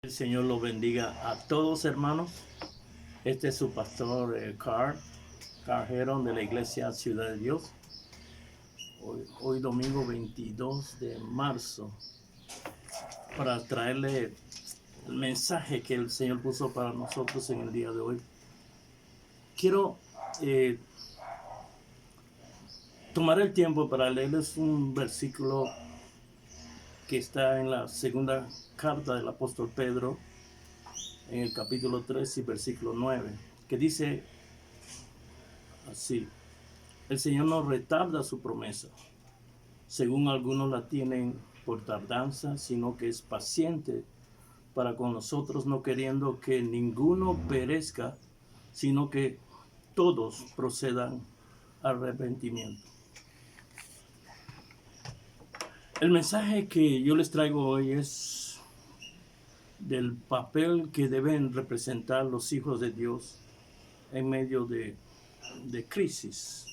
El Señor los bendiga a todos, hermanos. Este es su pastor Carl Heron de la iglesia Ciudad de Dios. Hoy domingo 22 de marzo, para traerle el mensaje que el Señor puso para nosotros en el día de hoy. Quiero tomar el tiempo para leerles un versículo que está en la segunda carta del apóstol Pedro, en el capítulo 3 y versículo 9, que dice así: el Señor no retarda su promesa, según algunos la tienen por tardanza, sino que es paciente para con nosotros, no queriendo que ninguno perezca, sino que todos procedan al arrepentimiento. El mensaje que yo les traigo hoy es del papel que deben representar los hijos de Dios en medio de crisis.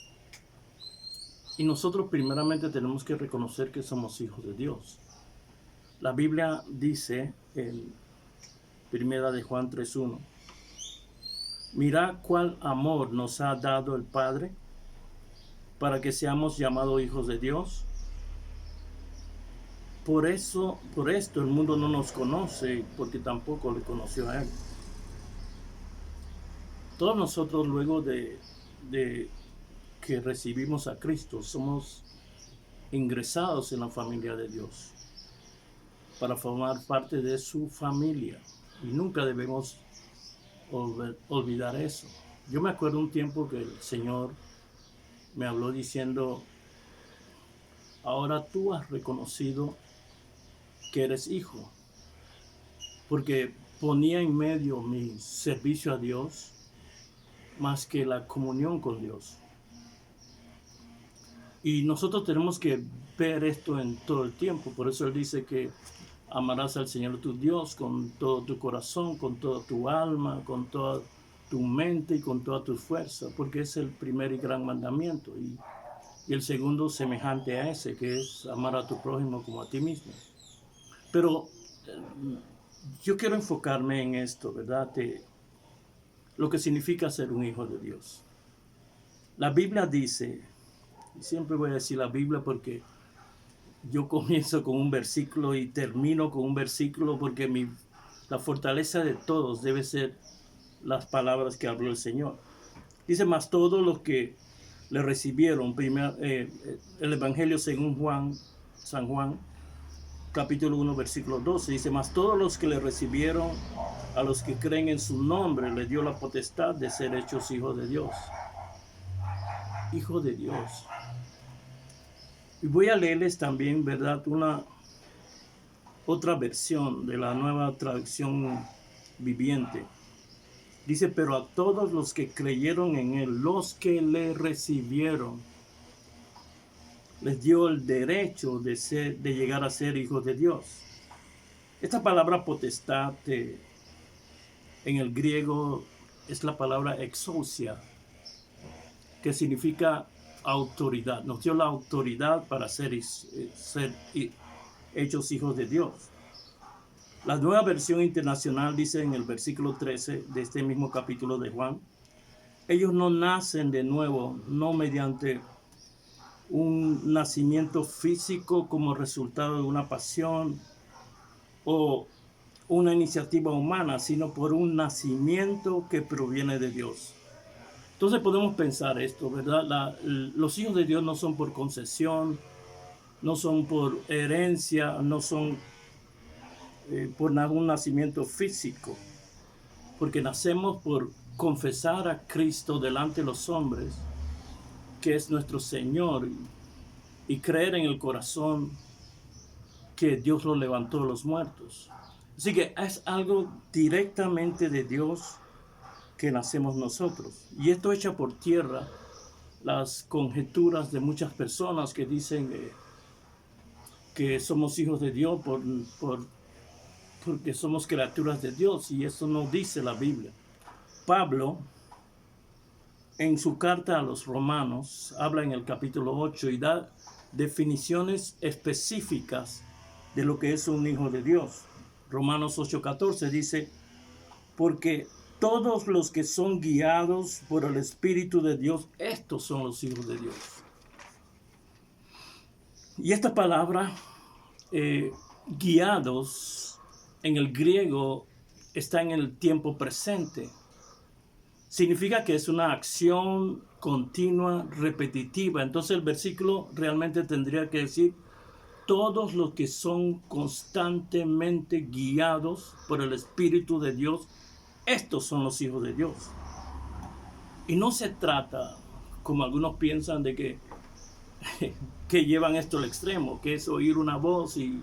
Y nosotros primeramente tenemos que reconocer que somos hijos de Dios. La Biblia dice en 1 de Juan 3:1: mirad cuál amor nos ha dado el Padre para que seamos llamados hijos de Dios. Por esto el mundo no nos conoce, porque tampoco le conoció a Él. Todos nosotros, luego de que recibimos a Cristo, somos ingresados en la familia de Dios para formar parte de su familia, y nunca debemos olvidar eso. Yo me acuerdo un tiempo que el Señor me habló diciendo: ahora tú has reconocido que eres hijo, porque ponía en medio mi servicio a Dios más que la comunión con Dios. Y nosotros tenemos que ver esto en todo el tiempo. Por eso Él dice que amarás al Señor tu Dios con todo tu corazón, con toda tu alma, con toda tu mente y con toda tu fuerza, porque es el primer y gran mandamiento. Y el segundo semejante a ese, que es amar a tu prójimo como a ti mismo. Pero yo quiero enfocarme en esto, ¿verdad? De lo que significa ser un hijo de Dios. La Biblia dice, y siempre voy a decir la Biblia porque yo comienzo con un versículo y termino con un versículo, porque la fortaleza de todos debe ser las palabras que habló el Señor. Dice: mas todos los que le recibieron, el Evangelio según San Juan, capítulo 1, versículo 12, dice: mas todos los que le recibieron, a los que creen en su nombre, le dio la potestad de ser hechos hijos de Dios. Hijo de Dios. Y voy a leerles también, ¿verdad?, otra versión de la Nueva Traducción Viviente. Dice: pero a todos los que creyeron en Él, los que le recibieron, les dio el derecho de llegar a ser hijos de Dios. Esta palabra potestad en el griego es la palabra exousia, que significa autoridad. Nos dio la autoridad para ser hechos hijos de Dios. La Nueva Versión Internacional dice en el versículo 13 de este mismo capítulo de Juan: ellos no nacen de nuevo, no mediante un nacimiento físico como resultado de una pasión o una iniciativa humana, sino por un nacimiento que proviene de Dios. Entonces podemos pensar esto, ¿verdad? Los hijos de Dios no son por concesión, no son por herencia, no son por un nacimiento físico, porque nacemos por confesar a Cristo delante de los hombres, que es nuestro Señor, y creer en el corazón que Dios lo levantó de los muertos. Así que es algo directamente de Dios que nacemos nosotros. Y esto echa por tierra las conjeturas de muchas personas que dicen que somos hijos de Dios porque somos criaturas de Dios, y eso no dice la Biblia. Pablo, en su carta a los Romanos, habla en el capítulo 8 y da definiciones específicas de lo que es un hijo de Dios. Romanos 8:14 dice, porque todos los que son guiados por el Espíritu de Dios, estos son los hijos de Dios. Y esta palabra, guiados, en el griego está en el tiempo presente. Significa que es una acción continua, repetitiva. Entonces el versículo realmente tendría que decir, todos los que son constantemente guiados por el Espíritu de Dios, estos son los hijos de Dios. Y no se trata, como algunos piensan, de que llevan esto al extremo, que es oír una voz y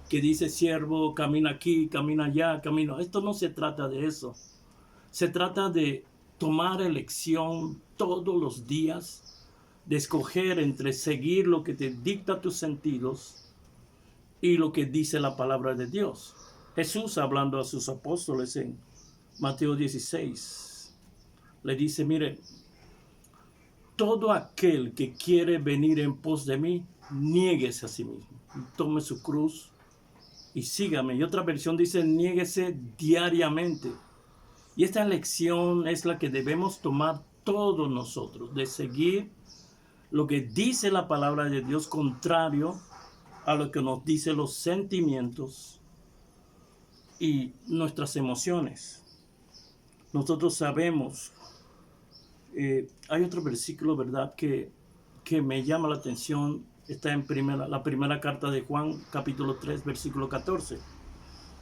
que dice, siervo, camina aquí, camina allá, camina. Esto no se trata de eso. Se trata de tomar elección todos los días, de escoger entre seguir lo que te dicta tus sentidos y lo que dice la palabra de Dios. Jesús, hablando a sus apóstoles en Mateo 16, le dice, mire, todo aquel que quiere venir en pos de mí, niéguese a sí mismo, tome su cruz y sígame. Y otra versión dice, niéguese diariamente. Y esta lección es la que debemos tomar todos nosotros, de seguir lo que dice la palabra de Dios, contrario a lo que nos dicen los sentimientos y nuestras emociones. Nosotros sabemos, hay otro versículo, ¿verdad?, que me llama la atención. Está en la primera carta de Juan, capítulo 3, versículo 14.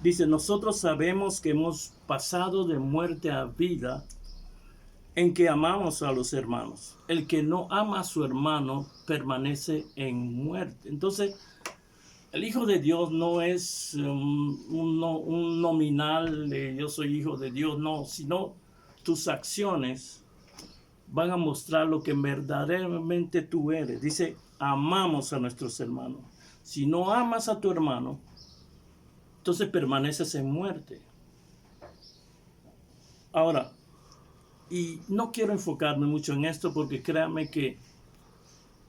Dice, nosotros sabemos que hemos pasado de muerte a vida en que amamos a los hermanos. El que no ama a su hermano permanece en muerte. Entonces, el Hijo de Dios no es un nominal de yo soy hijo de Dios, no, sino tus acciones van a mostrar lo que verdaderamente tú eres. Dice, amamos a nuestros hermanos. Si no amas a tu hermano, entonces permaneces en muerte. Ahora, y no quiero enfocarme mucho en esto porque créanme que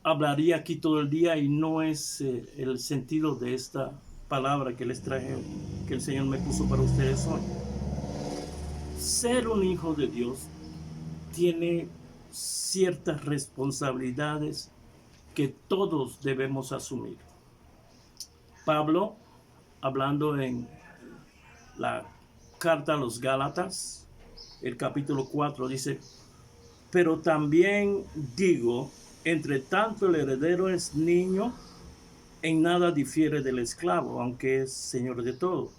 hablaría aquí todo el día y no es el sentido de esta palabra que les traje, que el Señor me puso para ustedes hoy. Ser un hijo de Dios tiene ciertas responsabilidades que todos debemos asumir. Pablo, hablando en la carta a los Gálatas, el capítulo 4, dice, pero también digo, entre tanto el heredero es niño, en nada difiere del esclavo, aunque es señor de todo,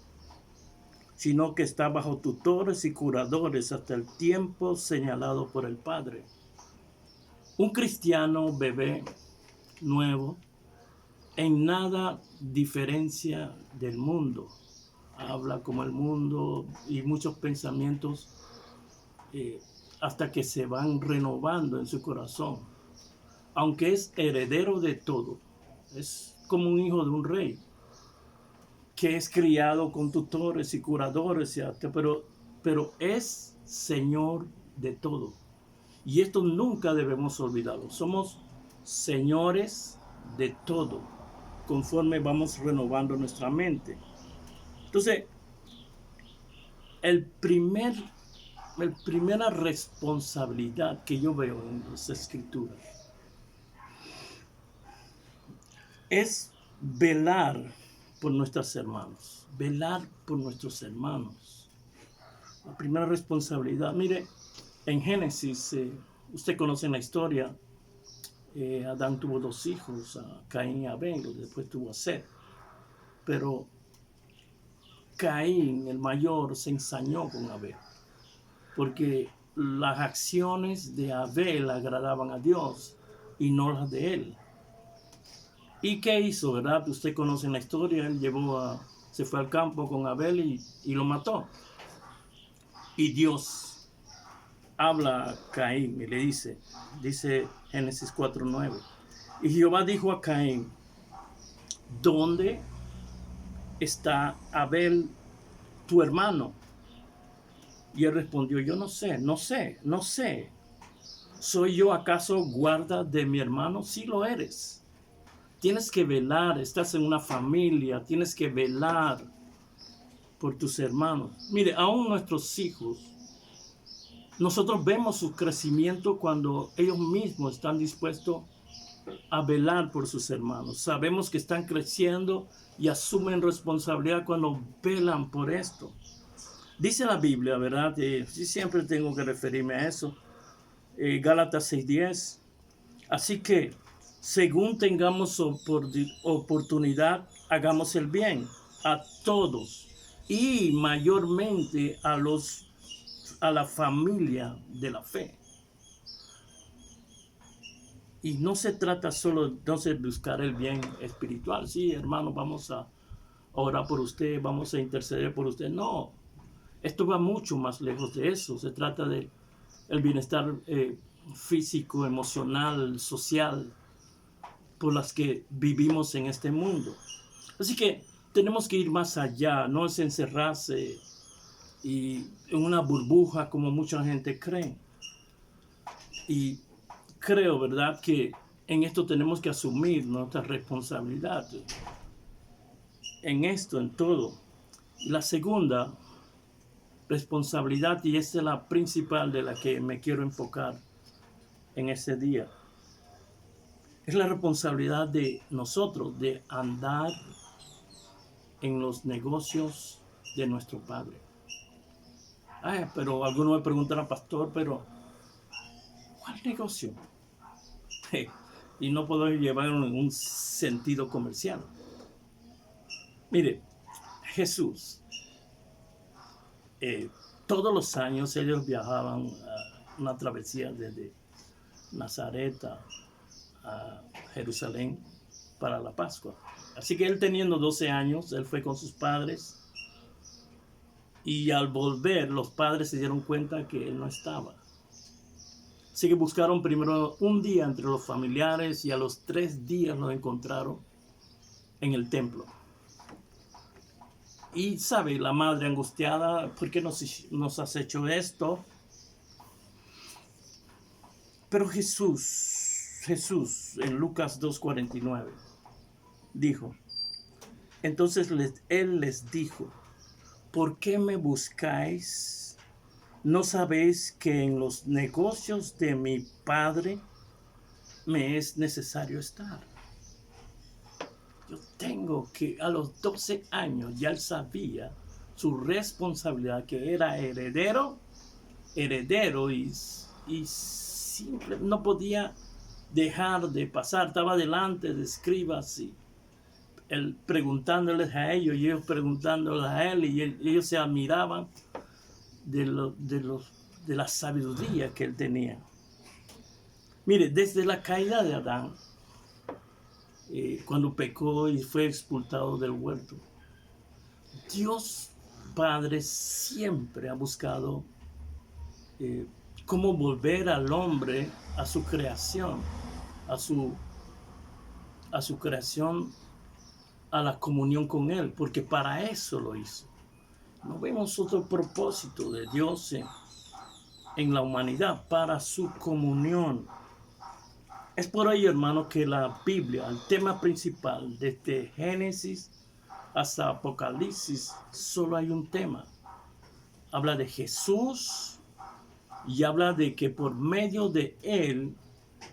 sino que está bajo tutores y curadores hasta el tiempo señalado por el Padre. Un cristiano bebé nuevo en nada diferencia del mundo. Habla como el mundo y muchos pensamientos hasta que se van renovando en su corazón. Aunque es heredero de todo, es como un hijo de un rey, que es criado con tutores y curadores, pero es señor de todo. Y esto nunca debemos olvidarlo. Somos señores de todo, conforme vamos renovando nuestra mente. Entonces, la primera responsabilidad que yo veo en las Escrituras es velar por nuestros hermanos, velar por nuestros hermanos. La primera responsabilidad, mire, en Génesis, usted conoce la historia, Adán tuvo 2 hijos, a Caín y Abel, después tuvo a Set, pero Caín, el mayor, se ensañó con Abel, porque las acciones de Abel agradaban a Dios y no las de él. ¿Y qué hizo, verdad? Usted conoce la historia, él se fue al campo con Abel y lo mató. Y Dios habla a Caín y le dice Génesis 4:9, y Jehová dijo a Caín, ¿dónde está Abel, tu hermano? Y él respondió, yo no sé. ¿Soy yo acaso guarda de mi hermano? Sí lo eres. Tienes que velar, estás en una familia, tienes que velar por tus hermanos. Mire, aún nuestros hijos, nosotros vemos su crecimiento cuando ellos mismos están dispuestos a velar por sus hermanos. Sabemos que están creciendo y asumen responsabilidad cuando velan por esto. Dice la Biblia, ¿verdad? Sí, siempre tengo que referirme a eso. Gálatas 6:10. Así que, según tengamos oportunidad, hagamos el bien a todos y mayormente a la familia de la fe. Y no se trata solo de buscar el bien espiritual. Sí, hermano, vamos a orar por usted, vamos a interceder por usted. No, esto va mucho más lejos de eso. Se trata de el bienestar físico, emocional, social, por las que vivimos en este mundo. Así que tenemos que ir más allá, no es encerrarse y en una burbuja como mucha gente cree. Y creo, ¿verdad?, que en esto tenemos que asumir nuestra responsabilidad. En esto, en todo. La segunda responsabilidad, y esta es la principal de la que me quiero enfocar en ese día, es la responsabilidad de nosotros de andar en los negocios de nuestro Padre. Pero algunos me preguntarán, pastor, pero ¿cuál negocio? Y no puedo llevarlo en un sentido comercial. Mire, Jesús, todos los años ellos viajaban a una travesía desde Nazaret a Jerusalén para la Pascua. Así que él, teniendo 12 años, él fue con sus padres y al volver los padres se dieron cuenta que él no estaba. Así que buscaron primero un día entre los familiares y a los 3 días lo encontraron en el templo. Y sabe, la madre angustiada, ¿por qué nos has hecho esto? Pero Jesús en Lucas 2:49 dijo, entonces él les dijo, ¿por qué me buscáis? ¿No sabéis que en los negocios de mi Padre me es necesario estar? Yo tengo que, a los 12 años ya él sabía su responsabilidad, que era heredero y simple, no podía dejar de pasar. Estaba delante de escribas y él preguntándoles a ellos y ellos preguntándoles a él, y ellos se admiraban de la sabiduría que él tenía. Mire, desde la caída de Adán, cuando pecó y fue expulsado del huerto, Dios Padre siempre ha buscado cómo volver al hombre a su creación, a su creación, a la comunión con él, porque para eso lo hizo. No vemos otro propósito de Dios en la humanidad, para su comunión. Es por ello, hermano, que la Biblia, el tema principal, desde Génesis hasta Apocalipsis, solo hay un tema. Habla de Jesús y habla de que por medio de él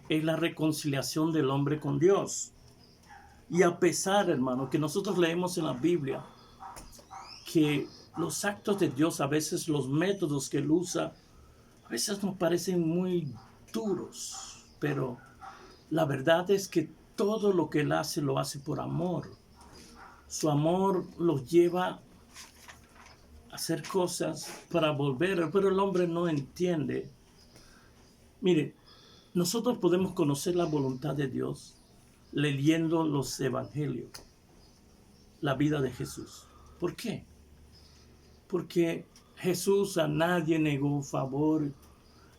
es la reconciliación del hombre con Dios. Y a pesar, hermano, que nosotros leemos en la Biblia que los actos de Dios, a veces los métodos que él usa, a veces nos parecen muy duros, pero la verdad es que todo lo que él hace, lo hace por amor. Su amor los lleva a hacer cosas para volver, pero el hombre no entiende. Mire, nosotros podemos conocer la voluntad de Dios leyendo los evangelios, la vida de Jesús. ¿Por qué? Porque Jesús a nadie negó favor,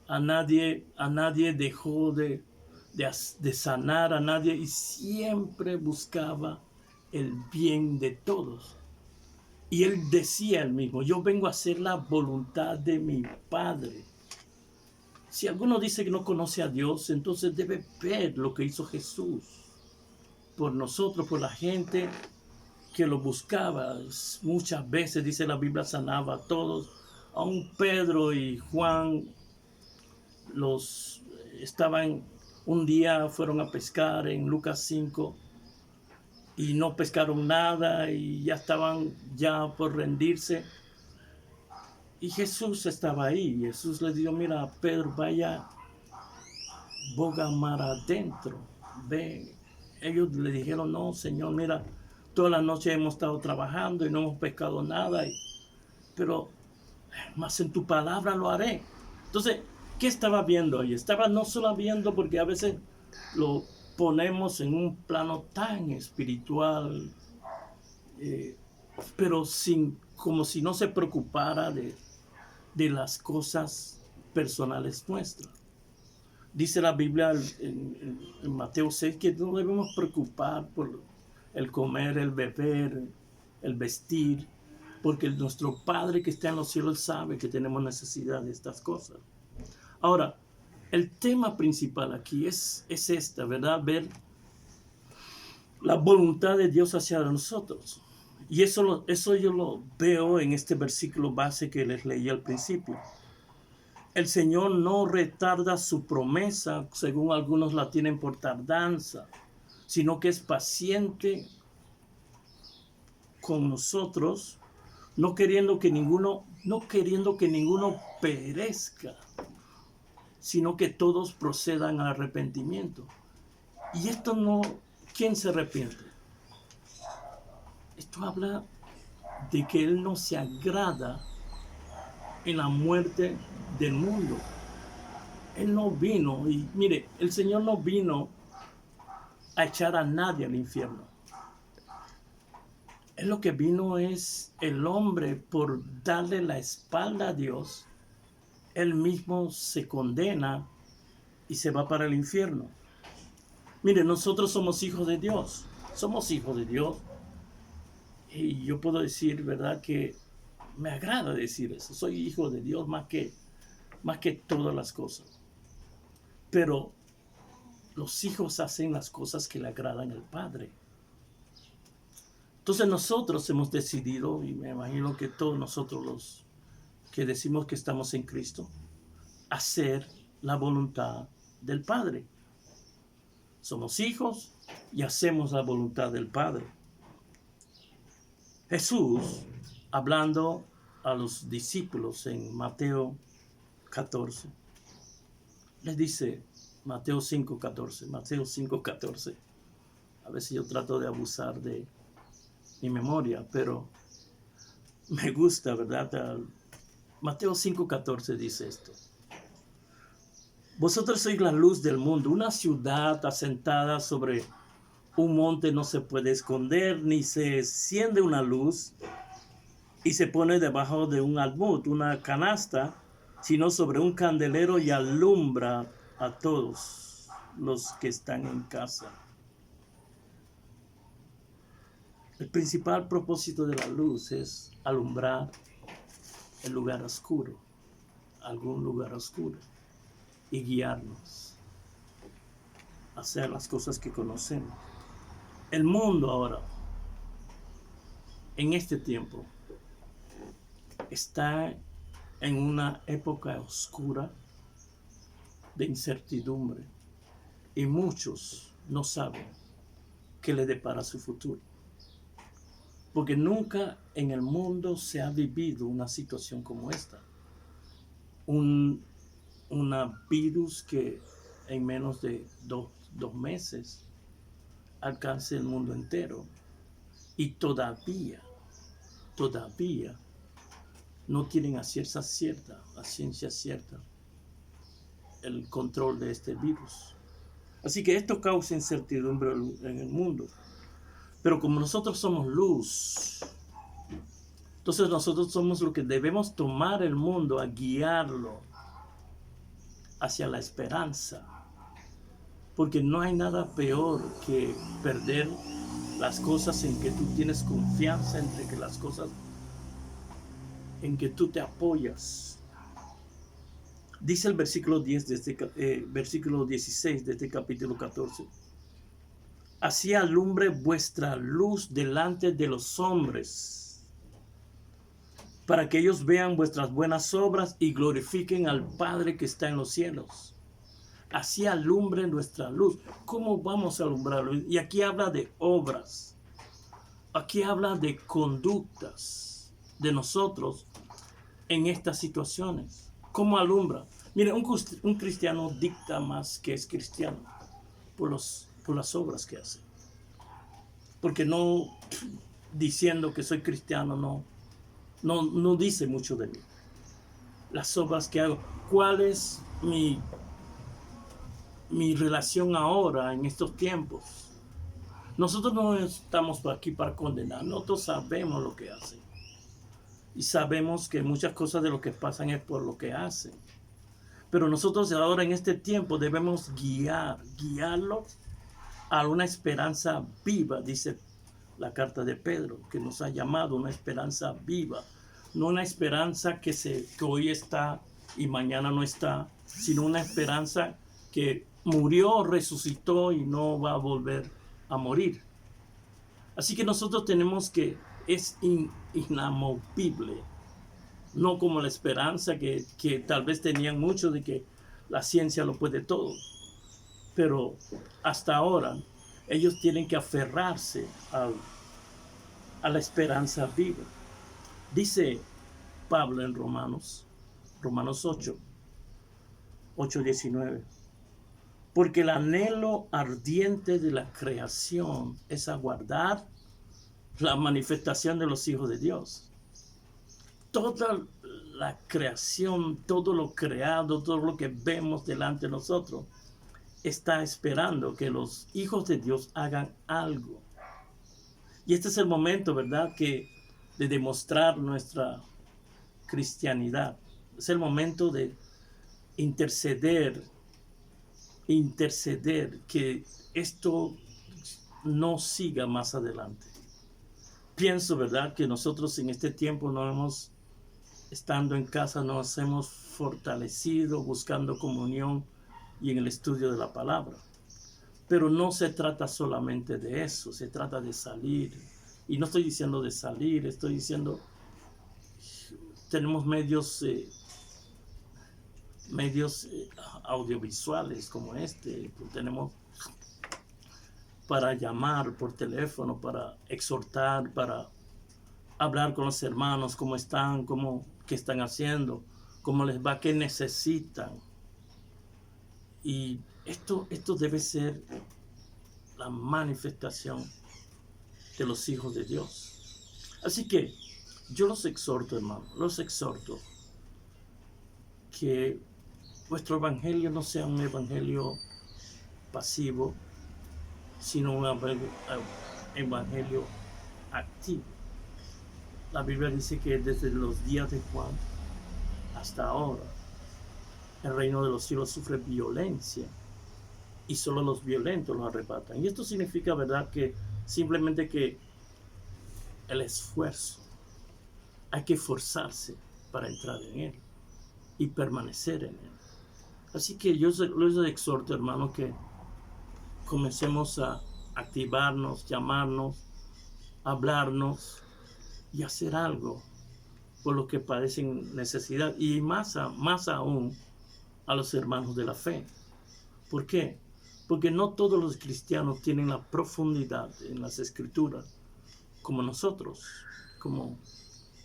a nadie dejó de sanar a nadie, y siempre buscaba el bien de todos. Y él decía él mismo, yo vengo a hacer la voluntad de mi Padre. Si alguno dice que no conoce a Dios, entonces debe ver lo que hizo Jesús por nosotros, por la gente que lo buscaba. Muchas veces, dice la Biblia, sanaba a todos. Aún Pedro y Juan un día fueron a pescar en Lucas 5 y no pescaron nada y ya estaban por rendirse. Y Jesús estaba ahí. Jesús les dijo, mira, Pedro, vaya, boga mar adentro. Ve. Ellos le dijeron, no, Señor, mira, toda la noche hemos estado trabajando y no hemos pescado nada, pero más en tu palabra lo haré. Entonces, ¿qué estaba viendo ahí? Estaba no solo viendo, porque a veces lo ponemos en un plano tan espiritual, pero como si no se preocupara de las cosas personales nuestras. Dice la Biblia en Mateo 6 que no debemos preocupar por el comer, el beber, el vestir, porque nuestro Padre que está en los cielos sabe que tenemos necesidad de estas cosas. Ahora, el tema principal aquí es esta, ¿verdad? Ver la voluntad de Dios hacia nosotros. Y eso yo lo veo en este versículo base que les leí al principio. El Señor no retarda su promesa, según algunos la tienen por tardanza, sino que es paciente con nosotros, no queriendo que ninguno perezca, sino que todos procedan al arrepentimiento. Y esto no, ¿quién se arrepiente? Esto habla de que Él no se agrada en la muerte del mundo. Él no vino, y mire, el Señor no vino a echar a nadie al infierno. Él lo que vino es el hombre por darle la espalda a Dios. Él mismo se condena y se va para el infierno. Mire, nosotros somos hijos de Dios. Somos hijos de Dios. Y yo puedo decir, ¿verdad?, que me agrada decir eso. Soy hijo de Dios más que todas las cosas. Pero los hijos hacen las cosas que le agradan al Padre. Entonces nosotros hemos decidido, y me imagino que todos nosotros los que decimos que estamos en Cristo, hacer la voluntad del Padre. Somos hijos y hacemos la voluntad del Padre. Jesús, hablando a los discípulos en Mateo 14, les dice, Mateo 5:14, a veces yo trato de abusar de mi memoria, pero me gusta, ¿verdad? Mateo 5:14 dice esto. Vosotros sois la luz del mundo. Una ciudad asentada sobre un monte no se puede esconder, ni se enciende una luz y se pone debajo de un almud, una canasta, sino sobre un candelero y alumbra a todos los que están en casa. El principal propósito de la luz es alumbrar el lugar oscuro, algún lugar oscuro, y guiarnos a hacer las cosas que conocemos. El mundo ahora, en este tiempo, está en una época oscura de incertidumbre y muchos no saben qué le depara su futuro. Porque nunca en el mundo se ha vivido una situación como esta. Una virus que en menos de dos meses alcance el mundo entero. Y todavía no tienen a ciencia cierta el control de este virus. Así que esto causa incertidumbre en el mundo. Pero como nosotros somos luz, entonces nosotros somos los que debemos tomar el mundo a guiarlo hacia la esperanza. Porque no hay nada peor que perder las cosas en que tú tienes confianza, entre que las cosas en que tú te apoyas. Dice el versículo 16 de este capítulo 14. Así alumbre vuestra luz delante de los hombres, para que ellos vean vuestras buenas obras y glorifiquen al Padre que está en los cielos. Así alumbre nuestra luz. ¿Cómo vamos a alumbrar? Y aquí habla de obras. Aquí habla de conductas de nosotros en estas situaciones. ¿Cómo alumbra? Mire, un cristiano dicta más que es cristiano por las obras que hace. Porque no diciendo que soy cristiano no dice mucho de mí. Las obras que hago. ¿Cuál es mi relación ahora en estos tiempos? Nosotros no estamos aquí para condenar. Nosotros sabemos lo que hacen. Y sabemos que muchas cosas de lo que pasan es por lo que hacen. Pero nosotros ahora en este tiempo debemos guiarlo a una esperanza viva, dice la carta de Pedro, que nos ha llamado una esperanza viva. No una esperanza que hoy está y mañana no está, sino una esperanza que murió, resucitó y no va a volver a morir. Así que nosotros tenemos que, es inamovible, no como la esperanza que tal vez tenían muchos de que la ciencia lo puede todo. Pero hasta ahora ellos tienen que aferrarse a la esperanza viva. Dice Pablo en Romanos 8:19. Porque el anhelo ardiente de la creación es aguardar la manifestación de los hijos de Dios. Toda la creación, todo lo creado, todo lo que vemos delante de nosotros, está esperando que los hijos de Dios hagan algo. Y este es el momento, ¿verdad?, de demostrar nuestra cristianidad. Es el momento de interceder, que esto no siga más adelante. Pienso, ¿verdad?, que nosotros en este tiempo estando en casa, nos hemos fortalecido buscando comunión y en el estudio de la palabra. Pero no se trata solamente de eso, se trata de salir. Y no estoy diciendo de salir, estoy diciendo, tenemos medios audiovisuales como este, tenemos para llamar por teléfono, para exhortar, para hablar con los hermanos, cómo están, qué están haciendo, cómo les va, qué necesitan. Y esto debe ser la manifestación de los hijos de Dios. Así que yo los exhorto, hermanos, que vuestro evangelio no sea un evangelio pasivo, sino un evangelio activo. La Biblia dice que desde los días de Juan hasta ahora, el reino de los cielos sufre violencia y solo los violentos lo arrebatan. Y esto significa, ¿verdad?, que simplemente que el esfuerzo, hay que esforzarse para entrar en él y permanecer en él. Así que yo les exhorto, hermanos, que comencemos a activarnos, llamarnos, hablarnos y hacer algo por los que padecen necesidad, y más aún a los hermanos de la fe. ¿Por qué? Porque no todos los cristianos tienen la profundidad en las escrituras como nosotros, como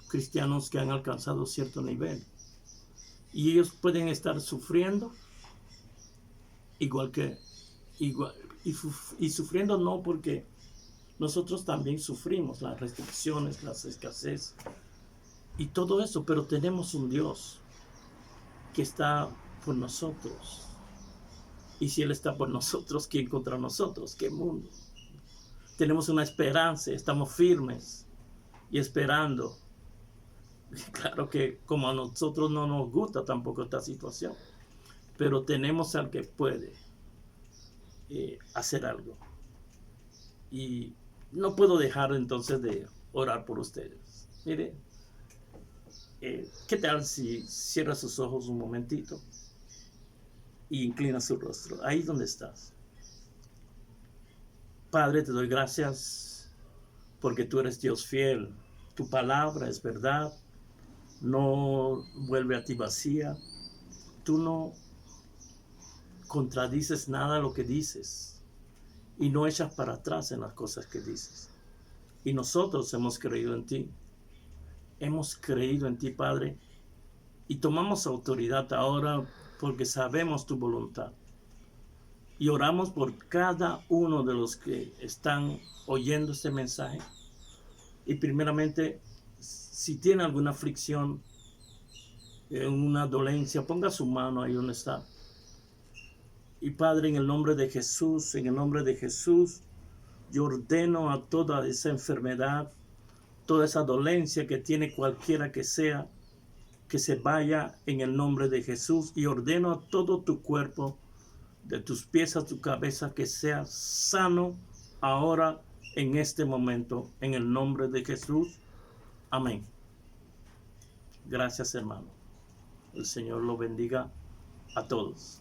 cristianos que han alcanzado cierto nivel. Y ellos pueden estar sufriendo y sufriendo no, porque nosotros también sufrimos las restricciones, las escasez y todo eso, pero tenemos un Dios que está por nosotros. Y si Él está por nosotros, ¿quién contra nosotros? ¿Qué mundo? Tenemos una esperanza, estamos firmes y esperando. Claro que como a nosotros no nos gusta tampoco esta situación, pero tenemos al que puede hacer algo. Y no puedo dejar entonces de orar por ustedes. Mire, ¿qué tal si cierra sus ojos un momentito y inclina su rostro ahí donde estás? Padre, te doy gracias porque tú eres Dios fiel. Tu palabra es verdad, no vuelve a ti vacía. Tú no contradices nada de lo que dices y no echas para atrás en las cosas que dices. Y nosotros hemos creído en ti. Hemos creído en ti, Padre, y tomamos autoridad ahora porque sabemos tu voluntad. Y oramos por cada uno de los que están oyendo este mensaje. Y primeramente, si tiene alguna aflicción, una dolencia, ponga su mano ahí donde está. Y Padre, en el nombre de Jesús, yo ordeno a toda esa enfermedad, toda esa dolencia que tiene cualquiera que sea, que se vaya en el nombre de Jesús, y ordeno a todo tu cuerpo, de tus pies a tu cabeza, que sea sano ahora, en este momento, en el nombre de Jesús. Amén. Gracias, hermano. El Señor lo bendiga a todos.